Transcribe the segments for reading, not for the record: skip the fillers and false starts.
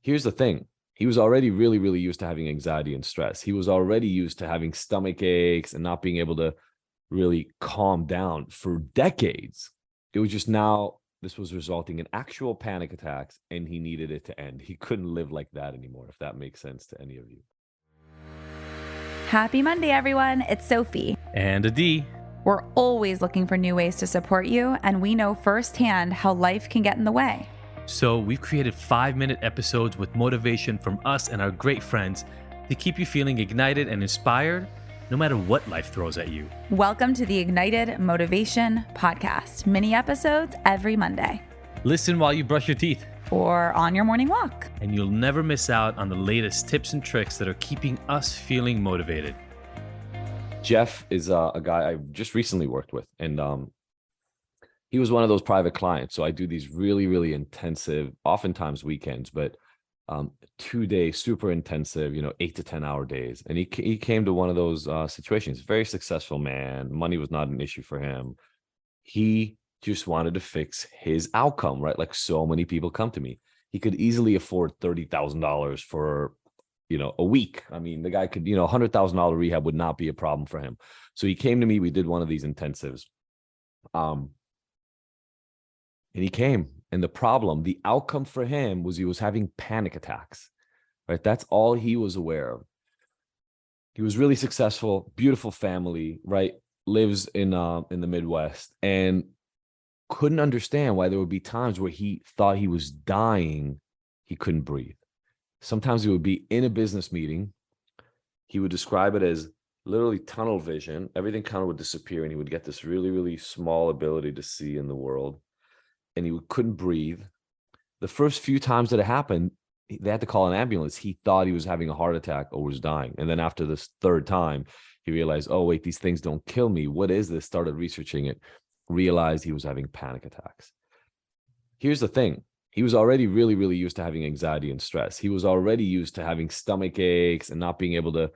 Here's the thing. He was already really, really used to having anxiety and stress. He was already used to having stomach aches and not being able to really calm down for decades. It was just now this was resulting in actual panic attacks, and he needed it to end. He couldn't live like that anymore, if that makes sense to any of you. Happy Monday, everyone. It's Sophie. And Adi. We're always looking for new ways to support you, and we know firsthand how life can get in the way. So we've created 5-minute episodes with motivation from us and our great friends to keep you feeling ignited and inspired no matter what life throws at you. Welcome to the Ignited Motivation Podcast. Mini episodes every Monday. Listen while you brush your teeth. Or on your morning walk. And you'll never miss out on the latest tips and tricks that are keeping us feeling motivated. Jeff is a guy I just recently worked with, and he was one of those private clients. So I do these really, really intensive, oftentimes weekends, but 2-day, super intensive, 8 to 10 hour days. And he came to one of those situations. Very successful man. Money was not an issue for him. He just wanted to fix his outcome, right? Like so many people come to me. He could easily afford $30,000 for, a week. I mean, the guy could, $100,000 rehab would not be a problem for him. So he came to me. We did one of these intensives. And he came. And the outcome for him was he was having panic attacks, right? That's all he was aware of. He was really successful, beautiful family, right? Lives in the Midwest, and couldn't understand why there would be times where he thought he was dying. He couldn't breathe. Sometimes he would be in a business meeting. He would describe it as literally tunnel vision. Everything kind of would disappear, and he would get this really, really small ability to see in the world. And he couldn't breathe. The first few times that it happened, they had to call an ambulance. He thought he was having a heart attack or was dying. And then after this third time, he realized, oh, wait, these things don't kill me. What is this? Started researching it, realized he was having panic attacks. Here's the thing. He was already really, really used to having anxiety and stress. He was already used to having stomach aches and not being able to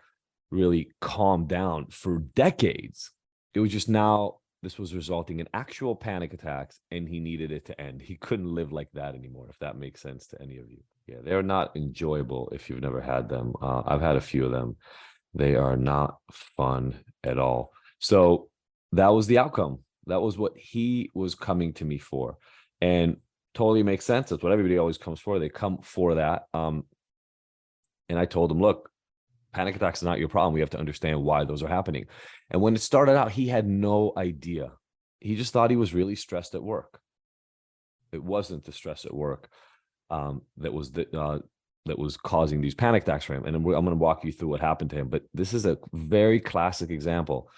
really calm down for decades. It was just now this was resulting in actual panic attacks, and he needed it to end. He couldn't live like that anymore, if that makes sense to any of you. Yeah, they're not enjoyable if you've never had them. I've had a few of them. They are not fun at all. So that was the outcome. That was what he was coming to me for. And totally makes sense. That's what everybody always comes for. They come for that. And I told him, look, panic attacks are not your problem. We have to understand why those are happening. And when it started out, he had no idea. He just thought he was really stressed at work. It wasn't the stress at work that was causing these panic attacks for him. And I'm going to walk you through what happened to him. But this is a very classic example.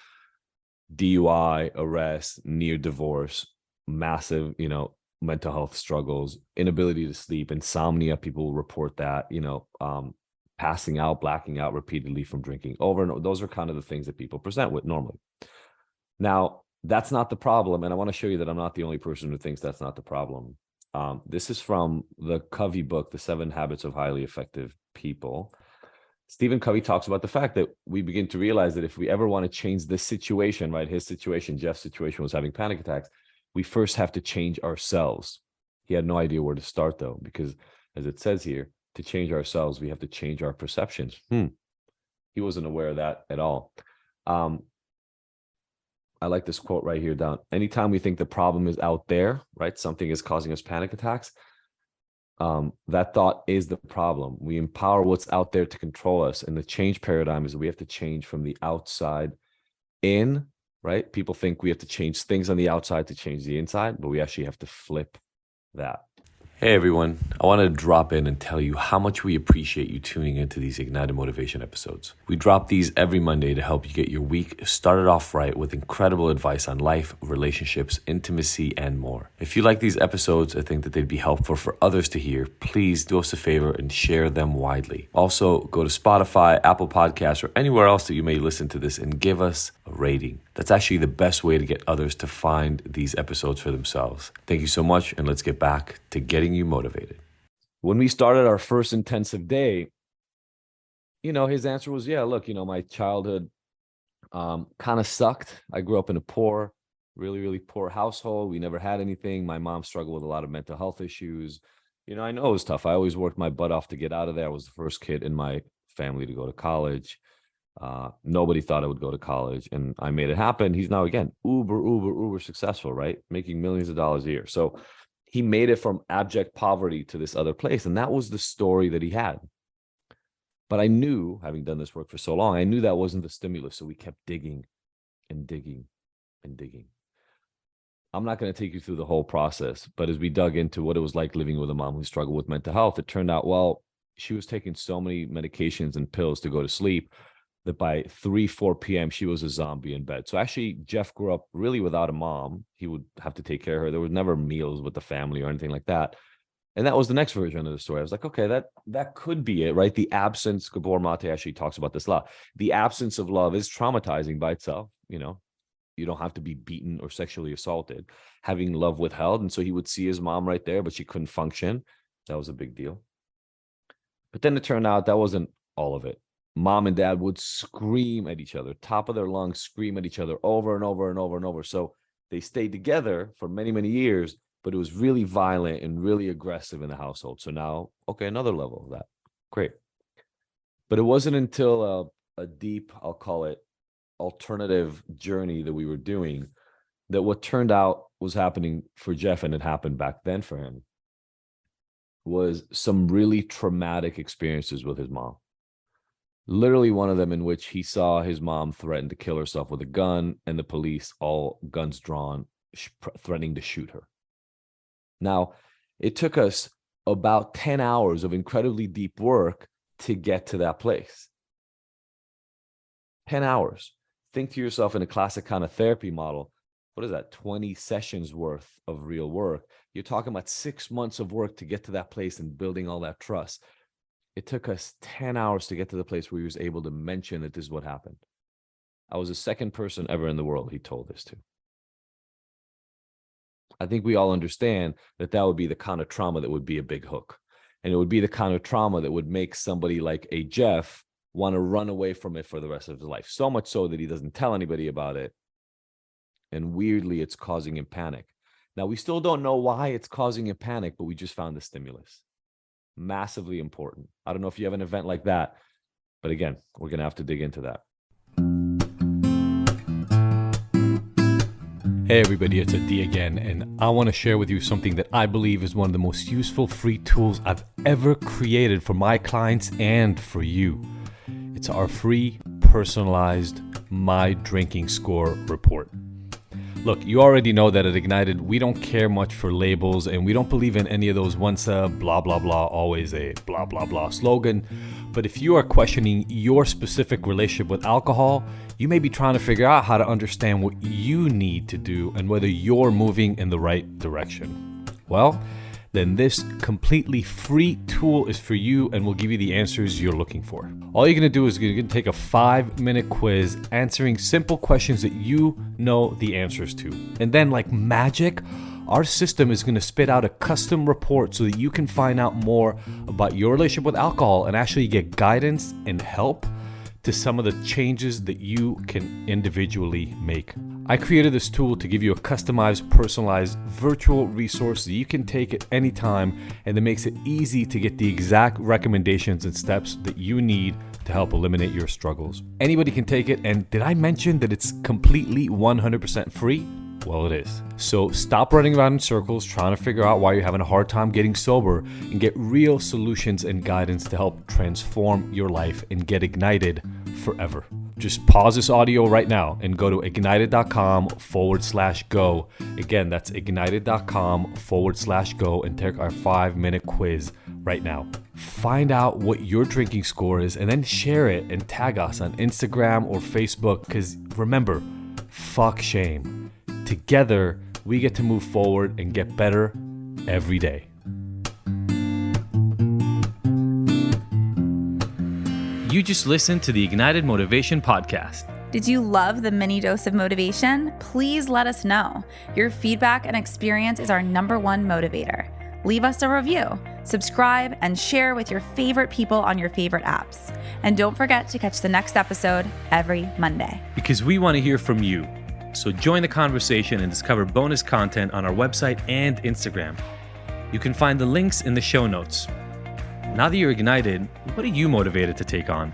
DUI, arrest, near divorce, massive, mental health struggles, inability to sleep, insomnia. People will report that, passing out, blacking out repeatedly from drinking over and over. Those are kind of the things that people present with normally. Now, that's not the problem. And I want to show you that I'm not the only person who thinks that's not the problem. This is from the Covey book, The 7 Habits of Highly Effective People. Stephen Covey talks about the fact that we begin to realize that if we ever want to change this situation, right? His situation, Jeff's situation was having panic attacks. We first have to change ourselves. He had no idea where to start, though, because as it says here, to change ourselves, we have to change our perceptions. He wasn't aware of that at all. I like this quote right here down. Anytime we think the problem is out there, right? Something is causing us panic attacks. That thought is the problem. We empower what's out there to control us. And the change paradigm is that we have to change from the outside in, right? People think we have to change things on the outside to change the inside, but we actually have to flip that. Hey everyone, I wanted to drop in and tell you how much we appreciate you tuning into these Ignited Motivation episodes. We drop these every Monday to help you get your week started off right with incredible advice on life, relationships, intimacy, and more. If you like these episodes or think that they'd be helpful for others to hear, please do us a favor and share them widely. Also, go to Spotify, Apple Podcasts, or anywhere else that you may listen to this and give us a rating. That's actually the best way to get others to find these episodes for themselves. Thank you so much, and let's get back to getting you motivated. When we started our first intensive day, his answer was, yeah, look, my childhood kind of sucked. I grew up in a poor, really, really poor household. We never had anything. My mom struggled with a lot of mental health issues. I know it was tough. I always worked my butt off to get out of there. I was the first kid in my family to go to college. Nobody thought I would go to college, and I made it happen. He's now, again, uber successful, right? Making millions of dollars a year. So he made it from abject poverty to this other place. And that was the story that he had. But I knew, having done this work for so long, I knew that wasn't the stimulus. So we kept digging and digging and digging. I'm not going to take you through the whole process, but as we dug into what it was like living with a mom who struggled with mental health, it turned out, well, she was taking so many medications and pills to go to sleep that by 4 p.m., she was a zombie in bed. So actually, Jeff grew up really without a mom. He would have to take care of her. There was never meals with the family or anything like that. And that was the next version of the story. I was like, okay, that could be it, right? The absence, Gabor Mate actually talks about this a lot. The absence of love is traumatizing by itself, You don't have to be beaten or sexually assaulted. Having love withheld. And so he would see his mom right there, but she couldn't function. That was a big deal. But then it turned out that wasn't all of it. Mom and dad would scream at each other, top of their lungs, scream at each other over and over and over and over. So they stayed together for many, many years, but it was really violent and really aggressive in the household. So now, okay, another level of that. Great. But it wasn't until a deep, I'll call it, alternative journey that we were doing that what turned out was happening for Jeff, and it happened back then for him, was some really traumatic experiences with his mom. Literally one of them in which he saw his mom threaten to kill herself with a gun, and the police, all guns drawn, threatening to shoot her. Now, it took us about 10 hours of incredibly deep work to get to that place. 10 hours. Think to yourself in a classic kind of therapy model, what is that? 20 sessions worth of real work. You're talking about 6 months of work to get to that place and building all that trust. It took us 10 hours to get to the place where he was able to mention that this is what happened. I was the second person ever in the world he told this to. I think we all understand that that would be the kind of trauma that would be a big hook. And it would be the kind of trauma that would make somebody like a Jeff want to run away from it for the rest of his life. So much so that he doesn't tell anybody about it. And weirdly, it's causing him panic. Now, we still don't know why it's causing him panic, but we just found the stimulus. Massively important. I don't know if you have an event like that, but again, we're going to have to dig into that. Hey everybody, it's Adi again, and I want to share with you something that I believe is one of the most useful free tools I've ever created for my clients and for you. It's our free, personalized My Drinking Score report. Look, you already know that at Ignited, we don't care much for labels, and we don't believe in any of those once a blah, blah, blah, always a blah, blah, blah slogan. But if you are questioning your specific relationship with alcohol, you may be trying to figure out how to understand what you need to do and whether you're moving in the right direction. Well, then this completely free tool is for you and will give you the answers you're looking for. All you're gonna do is you're gonna take a 5-minute quiz answering simple questions that you know the answers to. And then, like magic, our system is gonna spit out a custom report so that you can find out more about your relationship with alcohol and actually get guidance and help to some of the changes that you can individually make. I created this tool to give you a customized, personalized virtual resource that you can take at any time, and that makes it easy to get the exact recommendations and steps that you need to help eliminate your struggles. Anybody can take it, and did I mention that it's completely 100% free? Well, it is. So stop running around in circles trying to figure out why you're having a hard time getting sober, and get real solutions and guidance to help transform your life and get ignited forever. Just pause this audio right now and go to ignited.com/go. Again, that's ignited.com/go and take our 5-minute quiz right now. Find out what your drinking score is and then share it and tag us on Instagram or Facebook, because remember, fuck shame. Together, we get to move forward and get better every day. You just listened to the Ignited Motivation Podcast. Did you love the mini dose of motivation? Please let us know. Your feedback and experience is our #1 motivator. Leave us a review, subscribe, and share with your favorite people on your favorite apps. And don't forget to catch the next episode every Monday. Because we want to hear from you. So join the conversation and discover bonus content on our website and Instagram. You can find the links in the show notes. Now that you're ignited, what are you motivated to take on?